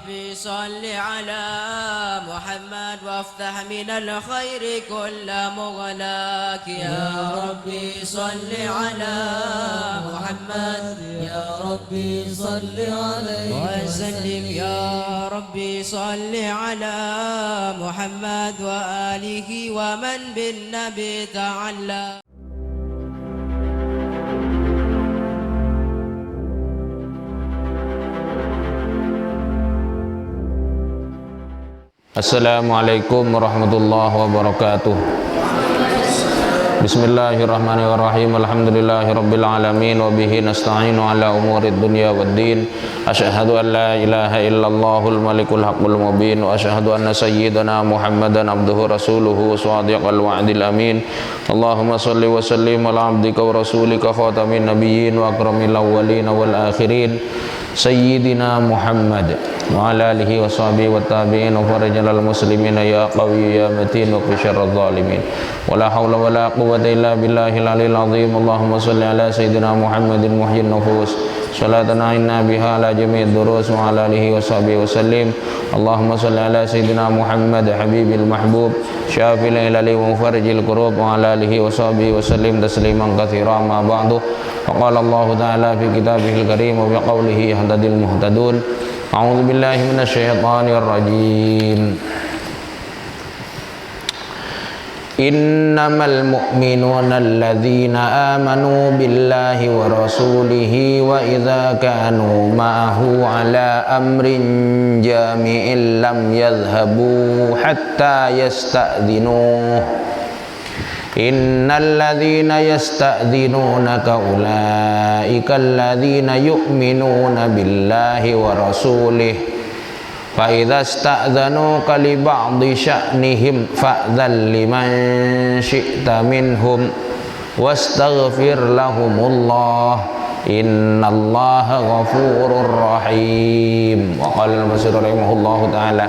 ربي صل على محمد وافتح من الخير كل مغلاك يا ربي صل على محمد يا ربي صل عليه وسلم يا ربي صل على محمد وآله ومن بالنبي تعلق. Assalamualaikum warahmatullahi wabarakatuh. Bismillahirrahmanirrahim. Alhamdulillahirabbil alamin wa bihi nasta'inu ala umurid dunya waddin. Asyhadu an la ilaha illallahul malikul haqqul mubin wa asyhadu anna sayyidana Muhammadan abduhu rasuluhu shadiqal wa'dil amin. Allahumma shalli wa sallim ala abdika wa rasulika khatamin nabiyyin wa akramil awwalin wal akhirin sayyidina Muhammad wa ala alihi wa sahbihi wa tabi'in wa farijal muslimina ya qawi ya matin wa syarrul zalimin wa la hawla wa la quwwata illa billahil aliyil azim. Allahumma shalli ala sayyidina Muhammadin muhyin nufus salatan inna biha ala jami'id durus wa ala alihi wa sahbihi wa sallim. Allahumma shalli ala sayyidina Muhammad habibil mahbub syafil ilali wa mufarrijil kurub wa ala alihi wa sahbihi wa sallim tasliman katsira ma ba'du. Faqala Allah ta'ala fi kitabihil karim wa biqaulihi yahdadil muhtadun. A'udzu billahi minasyaitonir rajim. Innamal mu'minuna alladzina amanu billahi wa rasulihi wa idza kanu ma'ahu ala amrin jami'in lam yadhhabu hatta yasta'dhinuhu. Innal ladzina yasta'dzinunaka ulaika alladzina yu'minuna billahi wa rasulihi fa idza sta'dzanuka li ba'dhi sya'nihim fa'dzan liman syi'ta minhum wastaghfir lahumullah innallaha ghafurur rahim. Wa qala al-Basir rahimahullahu ta'ala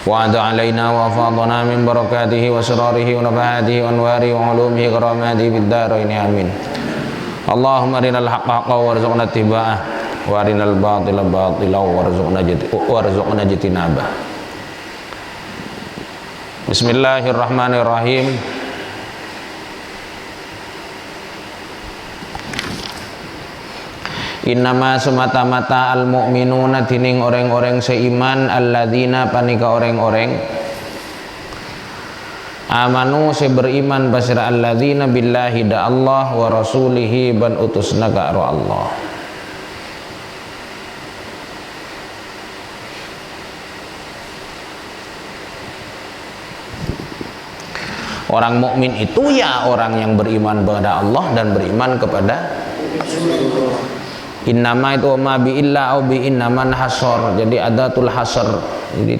wa'ada alaina wa fadana min barakatihi wa asrarihi wa nafahatihi wa anwarihi wa ulumihi karamatihi fid dharain amin. Allahumma arinal haqqa haqqan warzuqna ittiba'ah wa arinal batila batilan warzuqna ijtinabah. Bismillahirrahmanirrahim. Innama semata-mata al-mu'minuna tining orang-orang seiman alladzina panika orang-orang amanu se beriman basira alladzina billahi da Allah wa rasulihi ban utusna ka Allah. Orang mukmin itu ya orang yang beriman kepada Allah dan beriman kepada innama itu ma bi illa au bi innaman hasor. Jadi adatul hasr. Jadi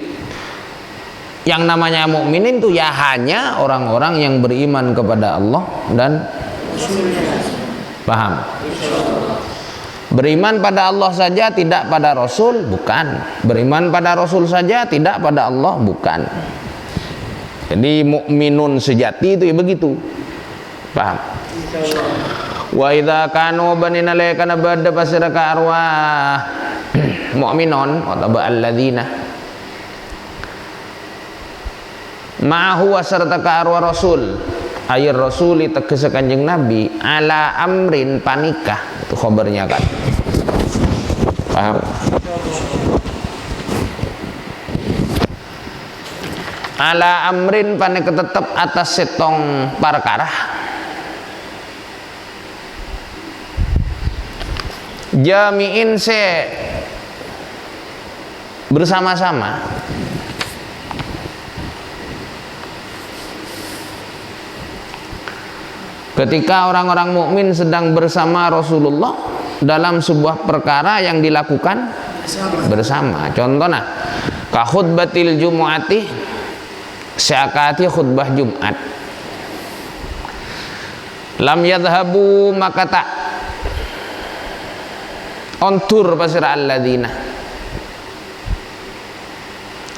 yang namanya mukminin itu ya hanya orang-orang yang beriman kepada Allah dan paham. Beriman pada Allah saja tidak pada Rasul bukan. Beriman pada Rasul saja tidak pada Allah bukan. Jadi mukminun sejati itu ya begitu. Paham? Wa idza kanu banina laykana bada pasiraka arwah mu'minon atau alladzina ma'ahu wasarta ka arwah rasul ayat rasuli tegese kanjeng nabi ala amrin panikah itu khabarnya kan. Paham? Ala amrin panika tetep atas setong perkara jami'in se bersama-sama ketika orang-orang mukmin sedang bersama Rasulullah dalam sebuah perkara yang dilakukan bersama. Contohnya ka khutbatil jumu'ati seakati khutbah Jumat lam yadhabu maka tak ontur pasira alladzina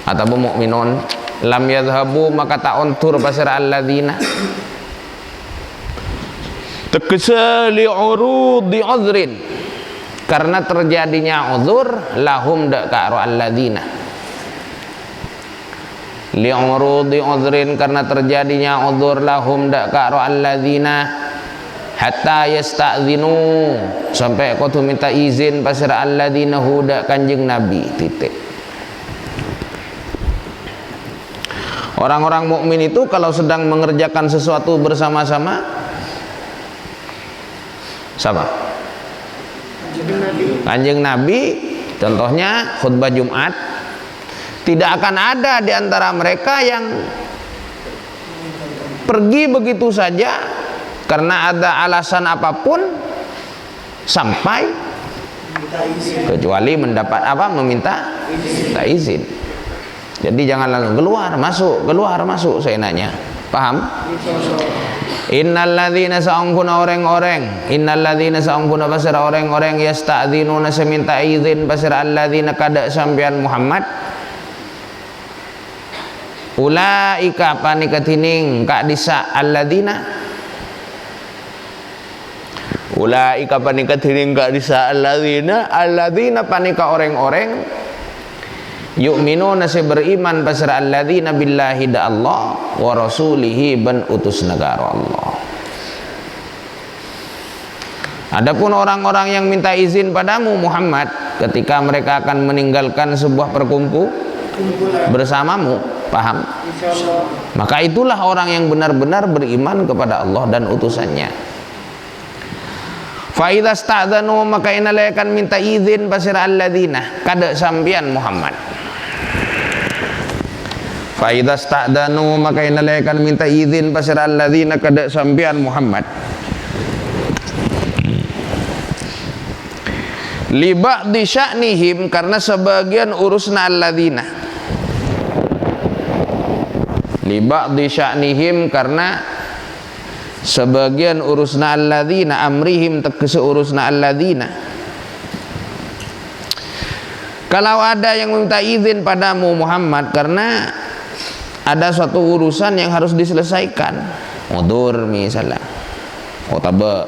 atau mukminun lam yadhabu maka tak ontur pasira alladzina tegese li urudi uzrin karena terjadinya uzur, lahum dak karo alladzina li'urudi uzrin, karena terjadinya uzur, lahum dak karo alladzina hatta yasta'zinu, sampai kudu minta izin pasir alladzina huda kanjeng Nabi. Titik. Orang-orang mukmin itu kalau sedang mengerjakan sesuatu bersama-sama sama kanjeng Nabi, contohnya khutbah Jumat, tidak akan ada di antara mereka yang pergi begitu saja karena ada alasan apapun sampai kecuali mendapat meminta izin. Jadi jangan langsung keluar masuk seenaknya. Paham? Innalladzina sa'ungkuna orang-orang, innalladzina sa'ungkuna pasir orang-orang yasta'dzinuna seminta izin pasir alladzina kada sampean Muhammad. Ulaika panikatining kak disa alladzina, ulaika panikatining kak disa alladzina panika orang-orang yu'minuna se beriman pasir alladzina billahi da Allah wa rasulihi ban utus negara Allah. Adapun orang-orang yang minta izin padamu Muhammad ketika mereka akan meninggalkan sebuah bersamamu, paham? Maka itulah orang yang benar-benar beriman kepada Allah dan utusannya. Fa idza sta'dzanu, maka inalaikan minta izin pasir alladzina kada sampian Muhammad. Fa idza sta'dzanu, maka inalaikan minta izin pasir alladzina kada sampian Muhammad. Li ba'di sya'nihim, karena sebagian urusna alladzina. Li ba'di sya'nihim, karena sebagian urusna alladzina, amrihim tegese urusna alladzina. Kalau ada yang minta izin padamu Muhammad karena ada suatu urusan yang harus diselesaikan, udur misalnya, otaba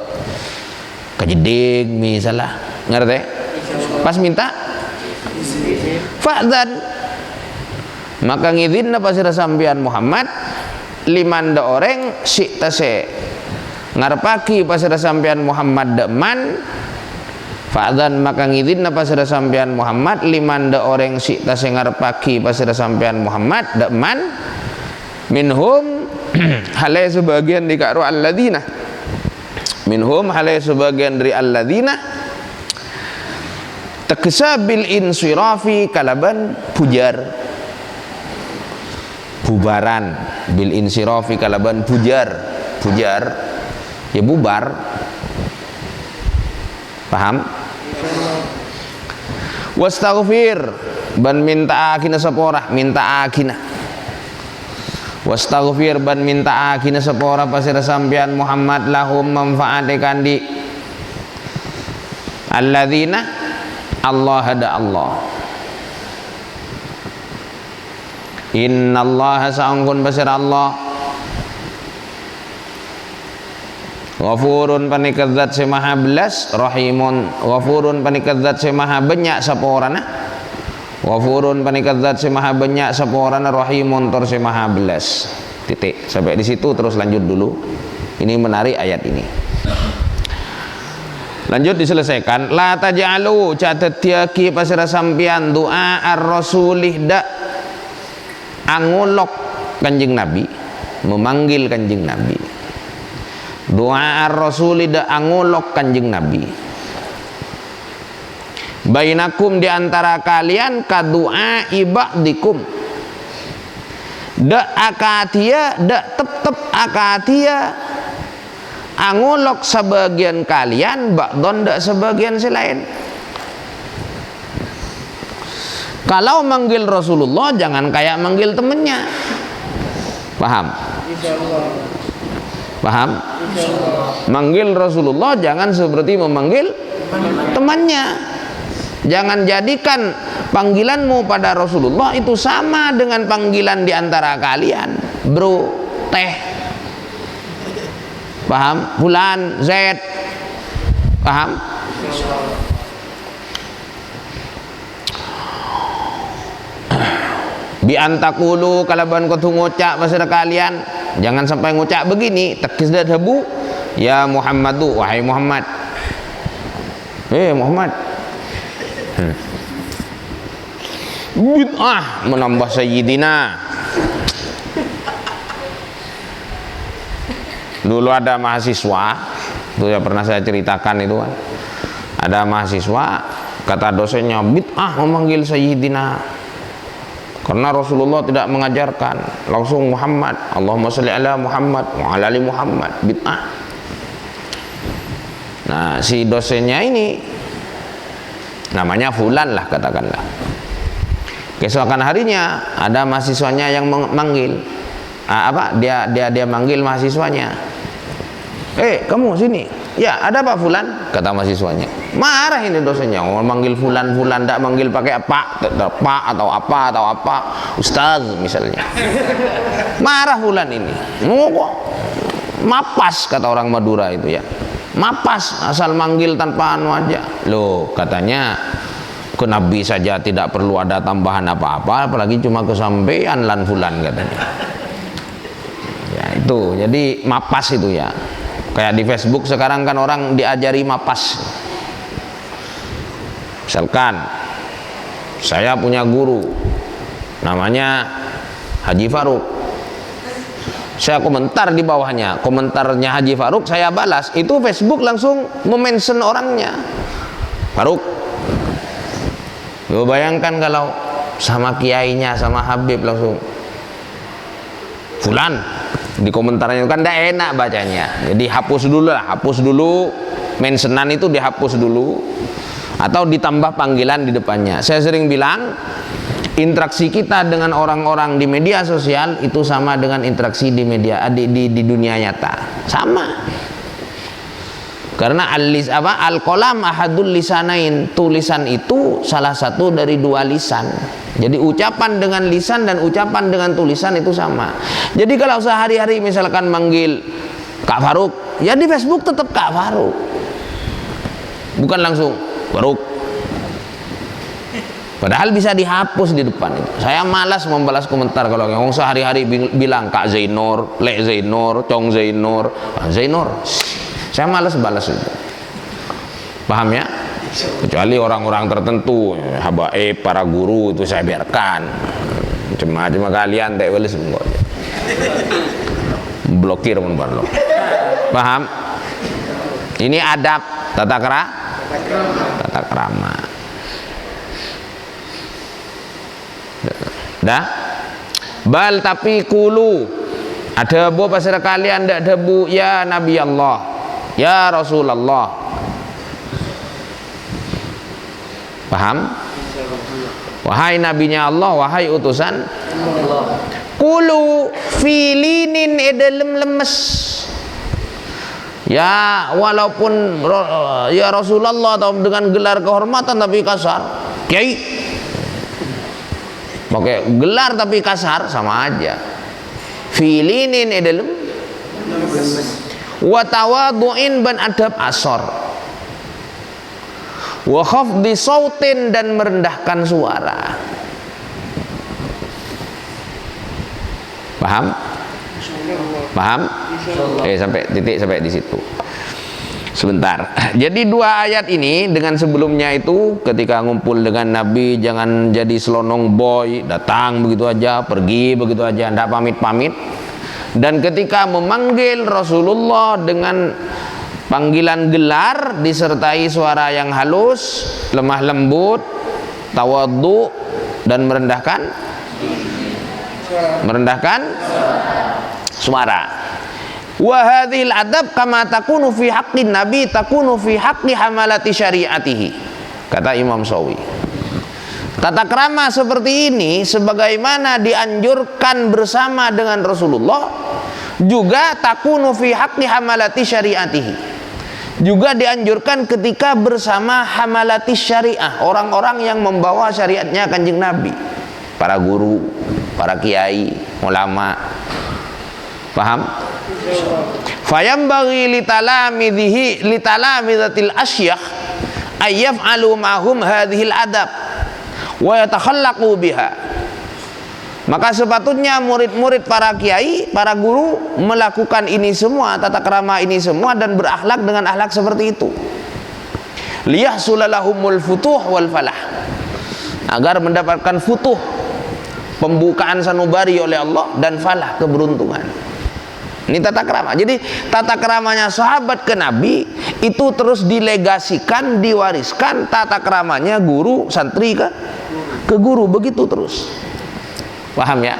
kejedeg misalnya, ngerti? Pas minta fa'dzan, maka ngizinna pasir sampean Muhammad limanda orang si tase ngarepaki pasir sampean Muhammad deman, fa'dzan maka ngizinna pasir sampean Muhammad limanda orang si tase ngarepaki pasir sampean Muhammad deman, minhum halai sebagian di karo alladzina, minhum halai sebagian dari alladzina tegesa bil insirafi kalaban bubaran, bil insirafi kalaban pujar ya bubar, paham? Wastaghfir ban minta akina sepora, minta akina wastaghfir ban minta akina sepora pasir sampean Muhammad lahum manfaatkan di alladzina Allah ada Allah. Innallaha sa'angkun pasir Allah ghafurun panikadzat se maha belas, rahimun ghafurun panikadzat se maha banyak saporana, ghafurun panikadzat se maha banyak saporana, rahimun tor se maha belas. Titik. Sampai di situ terus lanjut dulu. Ini menarik ayat ini. Lanjut diselesaikan. La taj'alu catet tiaki pasira sampian doa ar-rasulih da angulok kanjeng Nabi, memanggil kanjeng Nabi. Doa ar-rasulih da angulok kanjeng Nabi. Bainakum di antara kalian ka doa ibadikum. Da akatia da tep akatia angulok sebagian kalian ba'don dak sebagian selain. Kalau manggil Rasulullah jangan kayak manggil temennya, paham? Paham? Manggil Rasulullah jangan seperti memanggil temannya. Jangan jadikan panggilanmu pada Rasulullah itu sama dengan panggilan di antara kalian, bro, teh, paham? Fulan, Z, paham? Bi antakulu kalaban kau ngucap pasal kalian, jangan sampai ngucap begini, takis dah debu, ya Muhammadu, wahai Muhammad. Muhammad. Bid'ah menambah sayyidina. Dulu ada mahasiswa, itu ya pernah saya ceritakan itu kan. Ada mahasiswa, kata dosennya, bid'ah memanggil sayyidina. Karena Rasulullah tidak mengajarkan, langsung Muhammad, Allahumma sholli ala Muhammad wa ala ali Muhammad, bid'ah. Nah, si dosennya ini namanya fulan lah katakanlah. Keesokan harinya ada mahasiswanya yang manggil. Dia manggil mahasiswanya. Kamu sini. Ya, ada Pak Fulan, kata mahasiswanya. Marah ini dosennya, manggil Fulan, tidak manggil pakai Pak atau apa, Ustaz misalnya. Marah Fulan ini. Mapas kata orang Madura itu ya. Mapas, asal manggil tanpa anu aja. Loh, katanya ke Nabi saja tidak perlu ada tambahan apa-apa, apalagi cuma kesampaian lan Fulan katanya. Ya itu, jadi mapas itu ya. Kayak di Facebook sekarang kan orang diajari mapas. Misalkan saya punya guru namanya Haji Faruk, saya komentar di bawahnya, komentarnya Haji Faruk saya balas, itu Facebook langsung memention orangnya Faruk. Lo bayangkan kalau sama kiainya, sama Habib langsung Fulan di komentarnya, kan tidak enak bacanya. Jadi hapus dulu lah, hapus dulu mentionan itu, dihapus dulu atau ditambah panggilan di depannya. Saya sering bilang interaksi kita dengan orang-orang di media sosial itu sama dengan interaksi di media di dunia nyata, sama. Karena al-qalam ahadul lisanain, tulisan itu salah satu dari dua lisan. Jadi ucapan dengan lisan dan ucapan dengan tulisan itu sama. Jadi kalau sehari-hari misalkan manggil Kak Faruk, ya di Facebook tetap Kak Faruk, bukan langsung Faruk. Padahal bisa dihapus di depan itu. Saya malas membalas komentar kalau yang sehari-hari bilang Kak Zainur, Lek Zainur, Cong Zainur, Zainur. Saya malas balas itu. Paham ya? Kecuali orang-orang tertentu, habaib, para guru, itu saya biarkan. Cuma kalian tak boleh semua. Blokir pun perlu. Paham? Ini adab, tata krama. Dah? Bal tapi kulu. Ada bu pasal kalian tidak ada bu, ya Nabi Allah, ya Rasulullah. Paham? Wahai nabinya Allah, wahai utusan Allah. Kulu filinin edalem lemes. Ya walaupun ya Rasulullah atau dengan gelar kehormatan tapi kasar. Kiai pakai gelar tapi kasar sama aja. Filinin edalem wa tawadu'in ban adab asor. Wa khafdi sautin dan merendahkan suara. Paham? Paham? Sampai titik sampai di situ. Sebentar. Jadi dua ayat ini dengan sebelumnya itu ketika ngumpul dengan Nabi jangan jadi selonong boy, datang begitu aja, pergi begitu aja, tidak pamit-pamit. Dan ketika memanggil Rasulullah dengan panggilan gelar disertai suara yang halus, lemah lembut, tawadhu dan merendahkan suara. Wa hadhil adab kama takunu fi haqqin nabi takunu fi haqqi hamalati syariatihi. Kata Imam Sawi. Tata krama seperti ini sebagaimana dianjurkan bersama dengan Rasulullah, juga takunu fi haqqi hamalati syariatihi. Juga dianjurkan ketika bersama hamalati syariah, orang-orang yang membawa syariatnya Kanjeng Nabi, para guru, para kiai, ulama. Paham? Fayambaghi litalamidatil asyakh ayyaf'alu ma'hum hadhil adab wa yatakhallaqu biha. Maka sepatutnya murid-murid para kiai, para guru melakukan ini semua, tata krama ini semua, dan berakhlak dengan akhlak seperti itu. Liyahsulalahumul futuh wal falah, agar mendapatkan futuh, pembukaan sanubari oleh Allah, dan falah, keberuntungan. Ini tata krama. Jadi tata kramanya sahabat ke Nabi itu terus dilegasikan, diwariskan. Tata kramanya guru santri ke guru, begitu terus. Paham ya?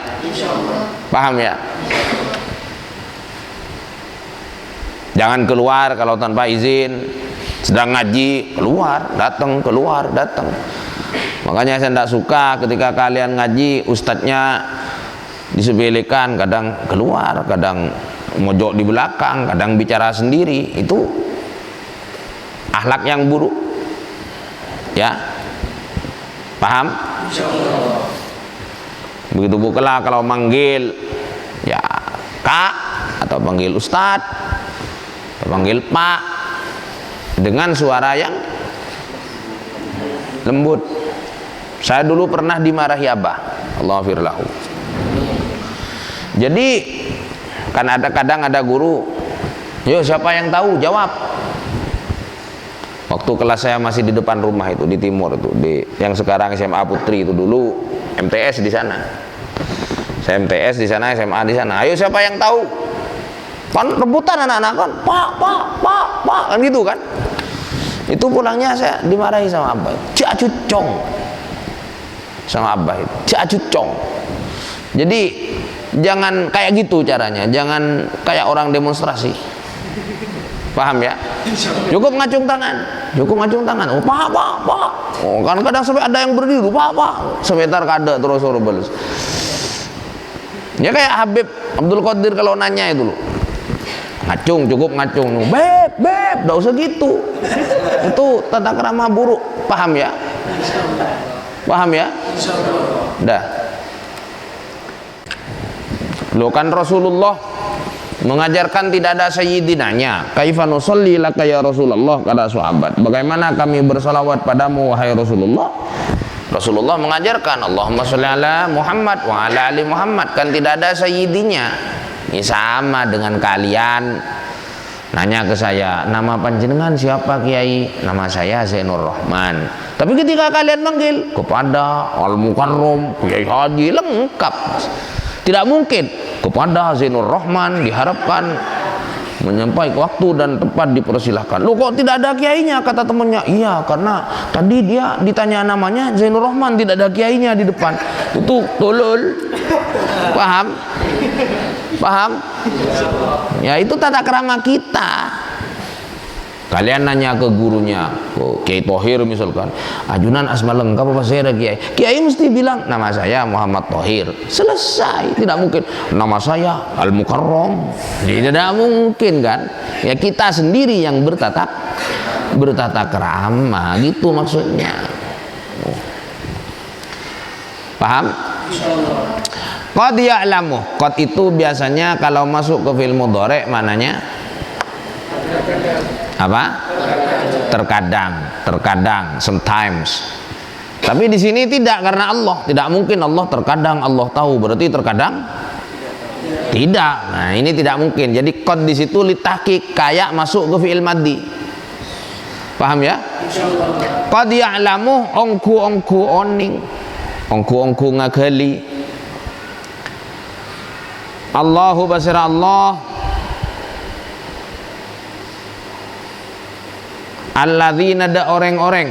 Paham ya? Jangan keluar kalau tanpa izin. Sedang ngaji, keluar, datang, keluar, datang. Makanya saya tidak suka ketika kalian ngaji, ustadznya disepelekan, kadang keluar, kadang mojok di belakang, kadang bicara sendiri. Itu akhlak yang buruk. Ya? Paham? Begitu pula kalau manggil ya kak, atau panggil ustadz, atau panggil pak, dengan suara yang lembut. Saya dulu pernah dimarahi abah, Allah firlahu. Jadi kan kadang ada guru, yo siapa yang tahu, jawab. Waktu kelas saya masih di depan rumah itu, di timur itu, yang sekarang SMA Putri itu, dulu MTS di sana. Saya MTS di sana, SMA di sana. Ayo siapa yang tahu? Kan rebutan anak-anak kan, pak, kan gitu kan. Itu pulangnya saya dimarahi sama abah. Cak cucong. Sama abah itu. Cak cucong. Jadi jangan kayak gitu caranya, jangan kayak orang demonstrasi. Paham ya? Cukup ngacung tangan, cukup ngacung tangan. Oh pak. Oh kan kadang sampai ada yang berdiri, pak. Sebentar kada terus suruh balas. Ya kayak Habib Abdul Qadir kalau nanya itu loh, ngacung, cukup ngacung. Beb, nggak usah gitu. Itu tata krama buruk. Paham ya? Paham ya? Dah. Lo kan Rasulullah mengajarkan tidak ada sayyidinanya. Kaifa nusalli laka ya Rasulullah, kata sahabat. Bagaimana kami bersalawat padamu wahai Rasulullah? Rasulullah mengajarkan Allahumma sholli ala Muhammad wa ala ali Muhammad. Kan tidak ada sayyidinya. Ini sama dengan kalian nanya ke saya, nama panjenengan siapa Kiai? Nama saya Zainur Rahman. Tapi ketika kalian manggil kepada Al Mukarram Kiai Haji, lengkap. Tidak mungkin kepada Zainur Rahman diharapkan menyampaikan waktu dan tempat dipersilahkan. Loh kok tidak ada kiainya? Kata temannya, iya karena tadi dia ditanya namanya Zainur Rahman, tidak ada kiainya di depan. Itu tolol. Paham? Paham? Ya itu tata krama kita. Kalian nanya ke gurunya, ke Kiai Thohir misalkan, ajunan asma lengkap apa saya Kiai? Kiai mesti bilang nama saya Muhammad Thohir. Selesai. Tidak mungkin nama saya Al Mukarram. Tidak mungkin kan? Ya kita sendiri yang bertata krama, gitu maksudnya. Paham? Qad ya'lamu. Qad itu biasanya kalau masuk ke fi'il mudhari' mananya apa? Terkadang, sometimes. Tapi di sini tidak, karena Allah. Tidak mungkin Allah terkadang Allah tahu, berarti terkadang tidak. Nah, ini tidak mungkin. Jadi qad di situ litahqiq, kayak masuk ke fi'il madhi. Paham ya? Qad ya'lamu ongku oning. Ongku ngagali. Allahu basira Allah alladzina, ada orang-orang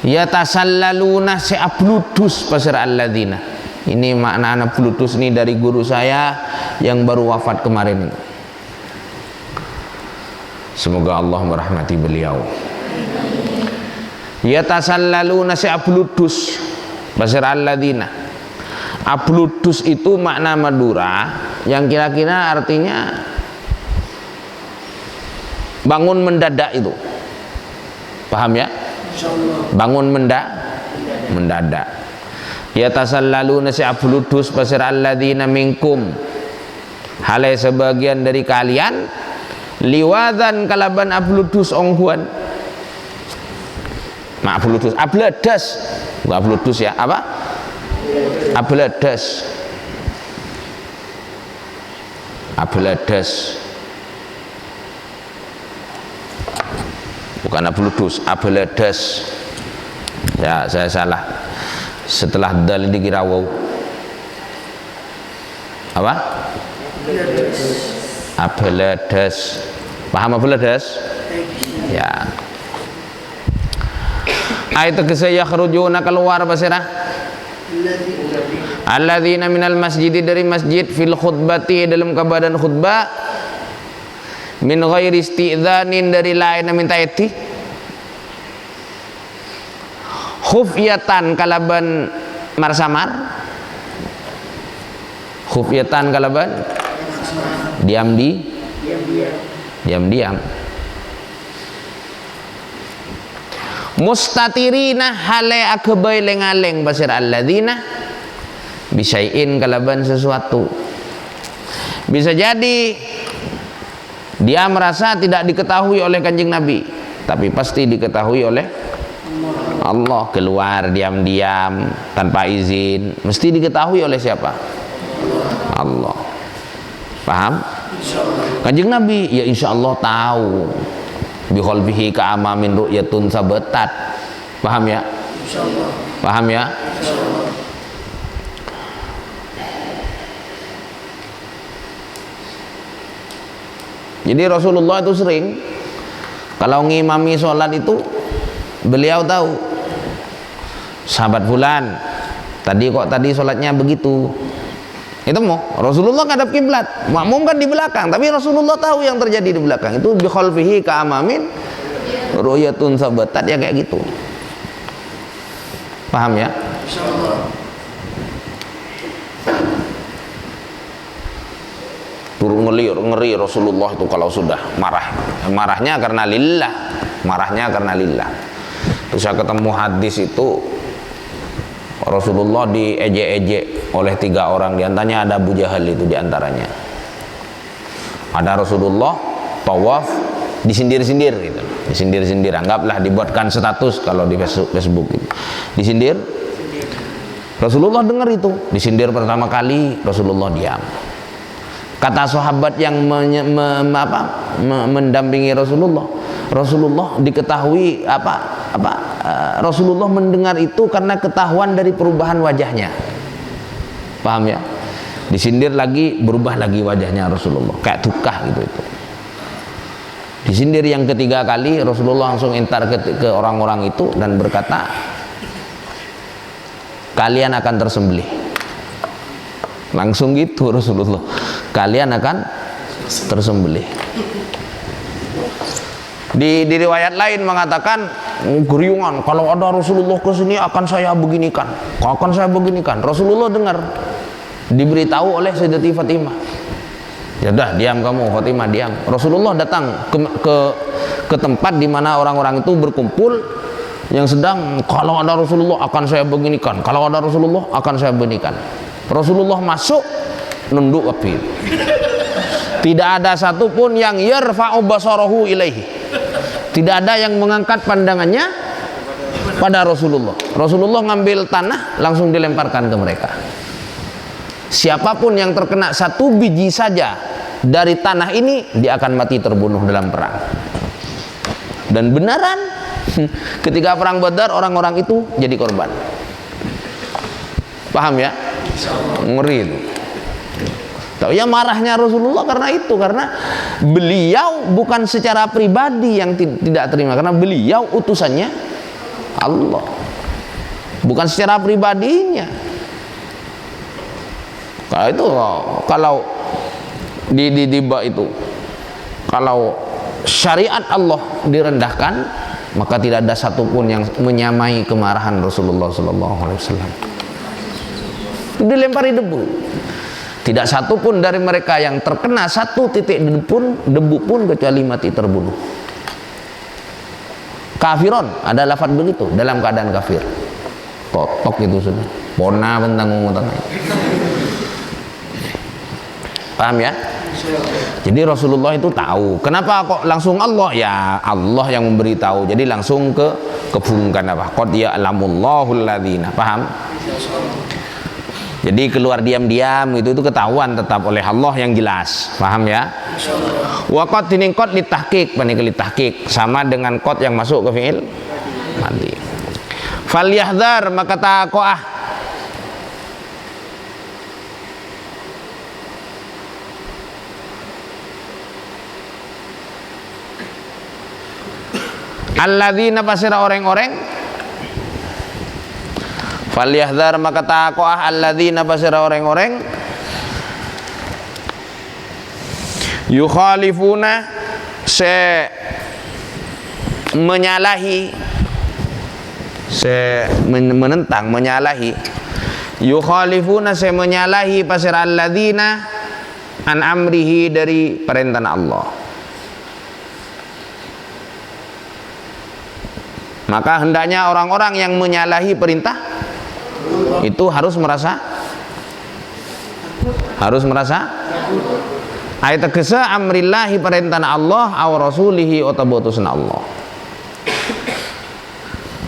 yatasallaluna se'abludus pasir alladzina. Ini makna anak bludus ini dari guru saya yang baru wafat kemarin. Semoga Allah merahmati beliau. Yatasallaluna se'abludus pasir alladzina. Abludus itu makna Madura yang kira-kira artinya bangun mendadak itu. Paham ya? Bangun mendadak. Ya tasallaluna si'abludus pasir alladzina minkum. Halai sebagian dari kalian liwadan kalaban abludus onghuan. Abludus abladas Bukan Bluetooth ya, apa? Abledes. Abledes. Bukan Bluetooth, Abledes. Ya, saya salah. Setelah dal ini kira waw. Apa? Abledes. Paham Abledes? Ya. Ayat ke yakhrujuna keluar basirah. Alladzina minal masjid, dari masjid, fil khutbati, dalam keadaan khutbah, min ghairi isti'dzanin, dari lain minta eti, khufyatan kalaban marsamar, khufyatan kalaban diam-diam, mustatirina hale akbai lengaleng basir alladzina bisyai'in kalaban sesuatu. Bisa jadi dia merasa tidak diketahui oleh Kanjeng Nabi, tapi pasti diketahui oleh Allah. Keluar diam-diam tanpa izin, mesti diketahui oleh siapa? Allah. Paham? Kanjeng Nabi ya insya Allah tahu. Bi qalbihi ka'ama min ru'yatun sabatat. Paham ya? Insyaallah. Paham ya? Insyaallah. Jadi Rasulullah itu sering kalau ngimami sholat itu beliau tahu sahabat fulan tadi sholatnya begitu. Itu mau Rasulullah ngadap kiblat, makmum kan di belakang, tapi Rasulullah tahu yang terjadi di belakang. Itu bi khalfihi ka amamin ru'yatun sabatat, ya kayak gitu. Paham ya? Insyaallah. Turun ngeri Rasulullah itu kalau sudah marahnya karena lillah. Terus saya ketemu hadis itu Rasulullah diejek-ejek oleh 3 orang, diantaranya ada Abu Jahal itu diantaranya. Ada Rasulullah tawaf disindir-sindir gitu, disindir-sindir, anggaplah dibuatkan status kalau di Facebook gitu. Disindir. Rasulullah dengar itu, disindir pertama kali, Rasulullah diam. Kata sahabat yang mendampingi Rasulullah diketahui Rasulullah mendengar itu karena ketahuan dari perubahan wajahnya. Paham ya? Disindir lagi, berubah lagi wajahnya Rasulullah, kayak tukah gitu itu. Disindir yang ketiga kali, Rasulullah langsung entar ke orang-orang itu dan berkata, kalian akan tersembelih. Langsung gitu Rasulullah, kalian akan tersembelih. Di riwayat lain mengatakan geriungan, kalau ada Rasulullah ke sini akan saya beginikan. Rasulullah dengar, diberitahu oleh Sayyidatina Fatimah. Ya udah, diam kamu Fatimah, diam. Rasulullah datang ke tempat di mana orang-orang itu berkumpul yang sedang, kalau ada Rasulullah akan saya beginikan. Kalau ada Rasulullah akan saya beginikan. Rasulullah masuk, nunduk api. Tidak ada satupun yang yarfa'u basarahu ilaihi. Tidak ada yang mengangkat pandangannya pada Rasulullah. Rasulullah ngambil tanah langsung dilemparkan ke mereka. Siapapun yang terkena 1 biji saja dari tanah ini, dia akan mati terbunuh dalam perang. Dan benaran ketika perang Badar, orang-orang itu jadi korban. Paham ya? Ngeri itu. Ya marahnya Rasulullah karena itu, karena beliau bukan secara pribadi yang tidak terima, karena beliau utusannya Allah, bukan secara pribadinya. Kalau itu, kalau di itu, kalau syariat Allah direndahkan, maka tidak ada satupun yang menyamai kemarahan Rasulullah SAW. Dilempari debu, tidak satupun dari mereka yang terkena 1 titik debu pun kecuali mati terbunuh. Kafiron, ada lafaz begitu, dalam keadaan kafir. Totok itu sudah. Pona bentang ngomong. Paham ya? Jadi Rasulullah itu tahu. Kenapa kok langsung Allah? Ya Allah yang memberitahu. Jadi langsung kebungkan apa? Qad ya'lamullahul ladzina. Paham? Jadi keluar diam-diam itu ketahuan tetap oleh Allah yang jelas. Paham ya? Wa qad tining qad litahqiq, panik litahqiq sama dengan qad yang masuk ke fi'il madi. Falyahdhar maka taqoah. Alladzina pasira orang-orang falyahdhar maka taqoah alladzina pasira orang-orang yukhalifuna menyalahi menentang menyalahi yukhalifuna menyalahi pasira alladzina an amrihi dari perintah Allah. Maka hendaknya orang-orang yang menyalahi perintah itu harus merasa ayat tegesa amrillahi perintah Allah aw rasulihi otabotusna Allah.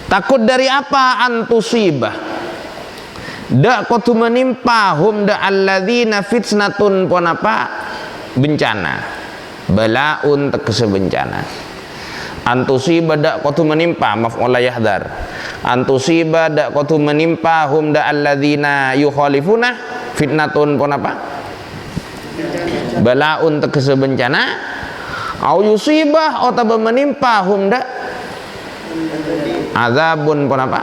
Takut dari apa? Antusibah dak kotu menimpa hum da alladzina fitnatun ponapa bencana balaun tegesa bencana. Antusiba dak kotu menimpa maf'ul yahdar. Antusiba dak kotu menimpa hum da alladzina yukhalifuna fitnatun pun apa? Balaun tegese bencana. Au yusibah atau menimpa hum da azabun pun apa?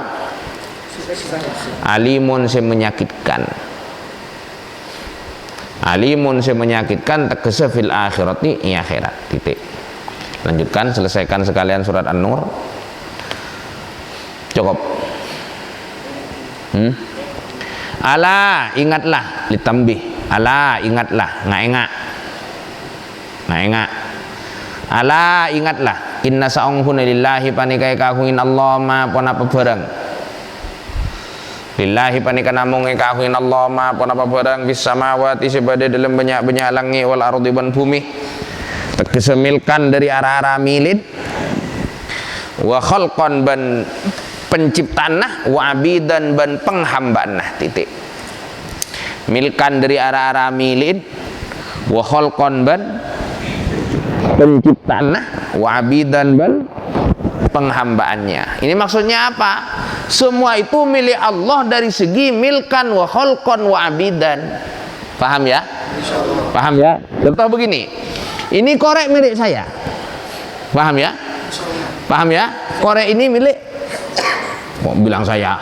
Alimun se menyakitkan. Alimun se menyakitkan tegese fil akhirati ya akhirat. Titik. Lanjutkan, selesaikan sekalian surat An-Nur. Cukup. Ala ingatlah ditambih. Ala ingatlah ngaenga. Ala ingatlah inna sa'unghuna lillahi panikai kahuin Allah ma pon apa barang. Lillahi panika namung kahuin Allah ma pon apa barang bis samawati sebade dalam banyak-banyak langit wal ardi ban bumi. Kesemilkan dari arah-arah milid wa khalqan ban penciptaan wa abidan ban penghambaan titik milkan dari arah-arah milid wa khalqan ban penciptaan wa abidan ban penghambaannya. Ini maksudnya apa? Semua itu milik Allah dari segi milkan wa khalqan wa abidan. Paham ya? Paham ya? Contoh begini, ini korek milik saya. Paham ya? Paham ya? Korek ini milik, kok bilang saya?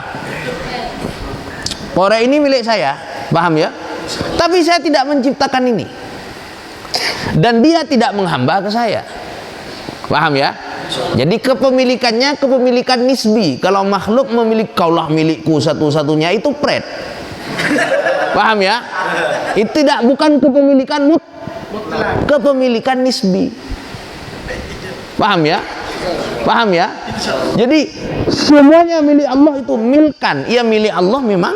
Korek ini milik saya. Paham ya? Tapi saya tidak menciptakan ini. Dan dia tidak menghamba ke saya. Paham ya? Jadi kepemilikannya kepemilikan nisbi. Kalau makhluk memiliki kaulah milikku satu-satunya itu pret. Paham ya? Itu bukan kepemilikan kepemilikan nisbi. Paham ya? Paham ya? Jadi semuanya milik Allah itu milkan. Ia milik Allah memang,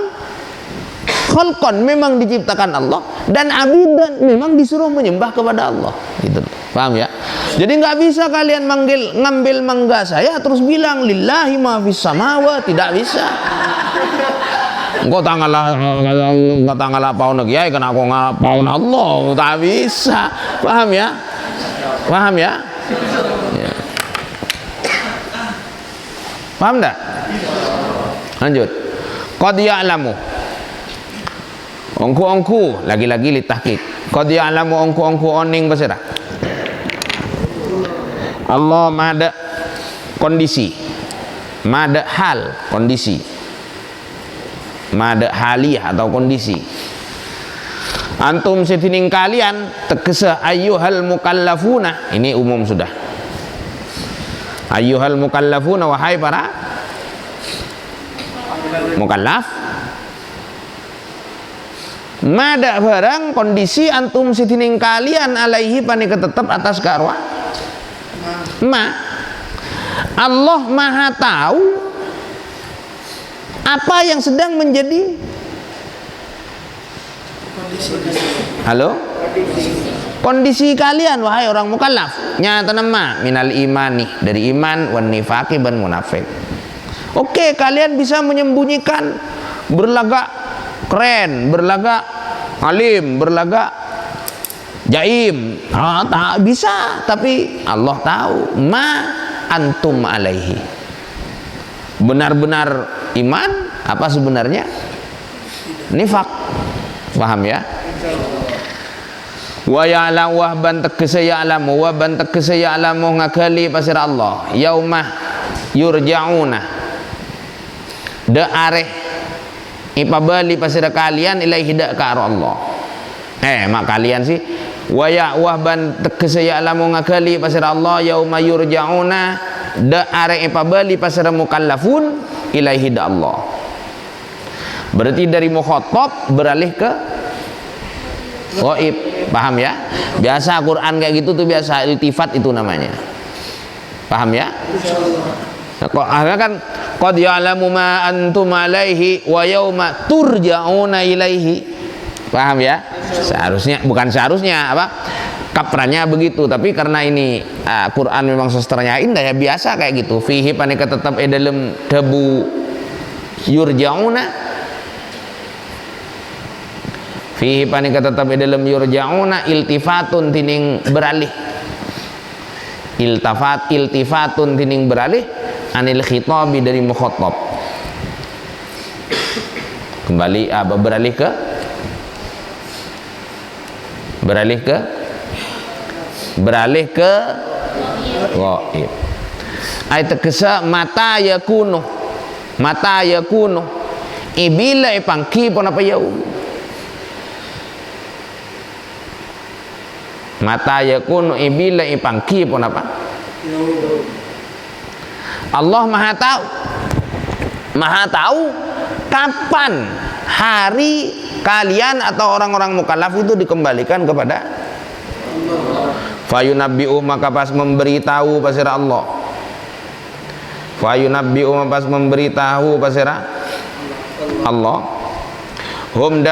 khalqan memang diciptakan Allah, dan abidan memang disuruh menyembah kepada Allah. Gitu. Paham ya? Jadi nggak bisa kalian ngambil mangga saya terus bilang lillahi ma fis samawa, tidak bisa. Engkau tanggalah paun kiai kena aku paun Allah, tak bisa. Paham ya? Paham ya? Ya. Paham tak? Lanjut. Qad ya'lamu. Ongku lagi-lagi litahqiq. Qad ya'lamu ongku oning pasira. Allah mada kondisi. Mada hal kondisi. Mada haliyah atau kondisi. Antum setining kalian tegesa ayyuhal mukallafuna, ini umum sudah. Ayyuhal mukallafuna, wahai para mukallaf. Mada barang kondisi antum setining kalian alaihi panika tetap atas karwa. Ma Allah Maha tahu apa yang sedang menjadi Halo? Kondisi kalian wahai orang mukallaf, nyata nama minal imani, dari iman, wan nifaqi ban munafik. Oke, kalian bisa menyembunyikan, berlagak keren, berlagak alim, berlagak jaim, tak bisa, tapi Allah tahu ma antum alaihi. Benar-benar iman apa sebenarnya nifak. Paham ya? Wa ya'lam wa ban tegese ya'lamu wa ban tegese ya'lamu ngakali pasir Allah yaumah yurja'una da areh ipabali pasir kalian ilaihi da ka Allah. Mak kalian sih wa ya wa ban tegese ya'lamu ngakali pasir Allah yaumah yurja'una da areh ipabali pasir mukallafun ilaihi da Allah. Berarti dari mukhatab beralih ke ghaib. Paham ya? Biasa Quran kayak gitu tuh biasa iltifat itu namanya. Paham ya? Kok akhirnya kan qad ya'lamu ma antum alaihi wa yauma turja'una ilaihi. Paham ya? Seharusnya, bukan seharusnya apa? Kaprannya begitu, tapi karena ini Quran memang sastranya indah ya, biasa kayak gitu. Fihi panika tetap dalam debu yurja'una. Fihi panika tetap dalam yurja'una iltifatun tining beralih. Iltifatun tining beralih anil khitabi dari mukhatab. Kembali beralih ke ghaib. Ayat tegesa mata yakunu ibila ipangki pun apa yaum. Mata yakunu ibila ipangki pun apa? Allah Maha tahu kapan hari kalian atau orang-orang mukallaf itu dikembalikan kepada fayunabbi'u maka pas memberitahu pasir Allah. Fayunabbi'u pas memberitahu pasir Allah. Hum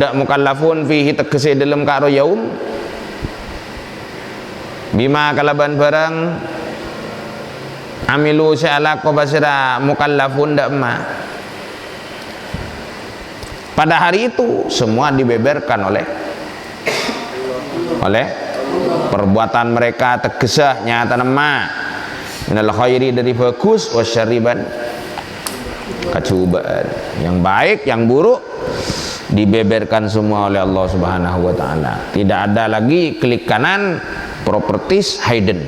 da mukallafun fihi tegese dalam karo yaum bima kalaban barang amilu sya'ala qabasira mukallafun dak ma. Pada hari itu semua dibeberkan oleh perbuatan mereka tegesah nyata nama minal khairi dari bagus wasyariban kacubaan yang baik yang buruk dibeberkan semua oleh Allah Subhanahu wa taala. Tidak ada lagi klik kanan properties hidden.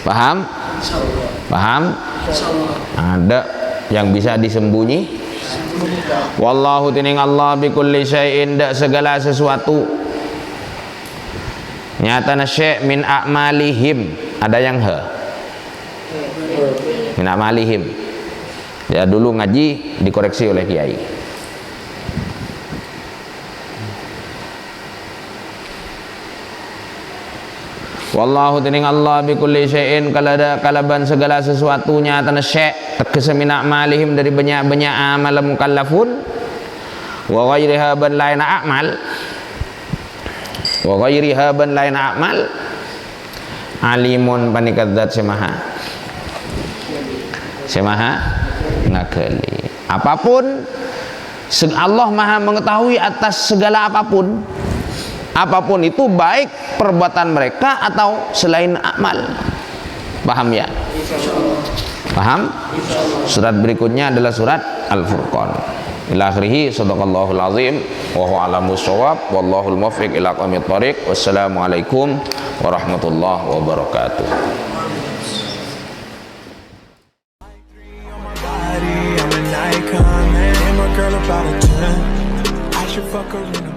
Paham? Ada yang bisa disembunyi. Wallahu tining Allah bikulli syai'in dak segala sesuatu. Nyata nasy' min a'malihim, ada yang min a'malihim. Ya dulu ngaji dikoreksi oleh kiai. Wallahu tining Allah bikulli syai'in kalaban segala sesuatunya tanasy' tegese min a'malihim dari banyak-banyak amal mukallafun wa ghairiha ban lain a'mal alimun panikadzat semaha ngakali apapun Allah Maha mengetahui atas segala apapun itu baik perbuatan mereka atau selain amal. Paham ya? Paham? Surat berikutnya adalah surat Al-Furqan. Ila akhirih, sadaqallahul azim wa huwa alamus shawab wallahul muwaffiq ila aqwamit thoriq. Wassalamualaikum warahmatullahi wabarakatuh. Girl about a 10, I should fuck her in a